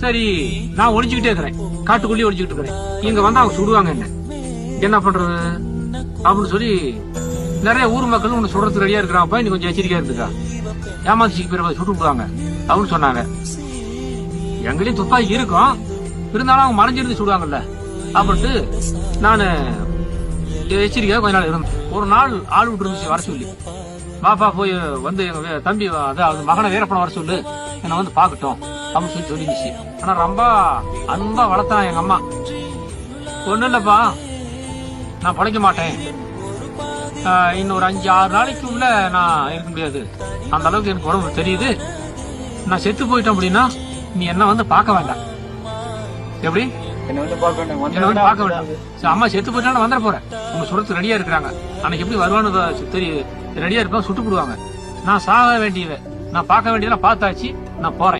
சரி, நான் ஒளிச்சுக்கிட்டே இருக்கிறேன், காட்டுக்குள்ளேயே ஒளிச்சுக்கிட்டு இருக்கிறேன். இங்க வந்தா அவங்க சுடுவாங்க, என்ன பண்றது அப்படின்னு சொல்லி நிறைய ஊர் மக்களும் உன்னை சுடுறதுக்கு ரெடியா இருக்கிறாங்கப்பா, நீ கொஞ்சம் எச்சரிக்கையா இருந்துக்கா, ஏமாத்திக்கு பிறகு சுட்டு விடுவாங்க அப்படின்னு சொன்னாங்க. எங்களையும் துப்பாக்கி இருக்கும், இருந்தாலும் அவங்க மறைஞ்சிருந்து சுடுவாங்கல்ல அப்படின்ட்டு நான் எச்சரிக்கையா கொஞ்ச நாள் இருந்தேன். ஒரு நாள் ஆள் விட்டு இருந்துச்சு வர சொல்லி, பாப்பா போய் வந்து எங்க தம்பி அதாவது மகனை வீரப்பனை வர சொல்லு, என்ன வந்து பாக்கட்டும் அப்படின்னு சொல்லி சொல்லிருந்துச்சு. ஆனா ரொம்ப அன்பா வளர்த்தான் எங்க அம்மா. ஒண்ணு இல்லப்பா, நான் பழைக்க மாட்டேன், இன்னொரு 5-6 நாளைக்கு உள்ள நான் இருக்க முடியாது, அந்த அளவுக்கு எனக்கு உடம்பு தெரியுது, நான் செத்து போயிட்டேன் அப்படின்னா நீ என்ன வந்து பார்க்க வேண்டாம். எப்படி என்ன வந்து பார்க்க வேண்டாம். அம்மா செத்து போயிட்டாலும் வந்துட போறேன், உங்க சுரத்து ரெடியா இருக்கிறாங்க, அன்னைக்கு எப்படி வருவான்னு தெரியும், ரெடியா இருப்பா, சுட்டு போடுவாங்க. நான் சாக வேண்டியவ, நான் பார்க்க வேண்டியதெல்லாம் பார்த்தாச்சு, நான் போறேன்.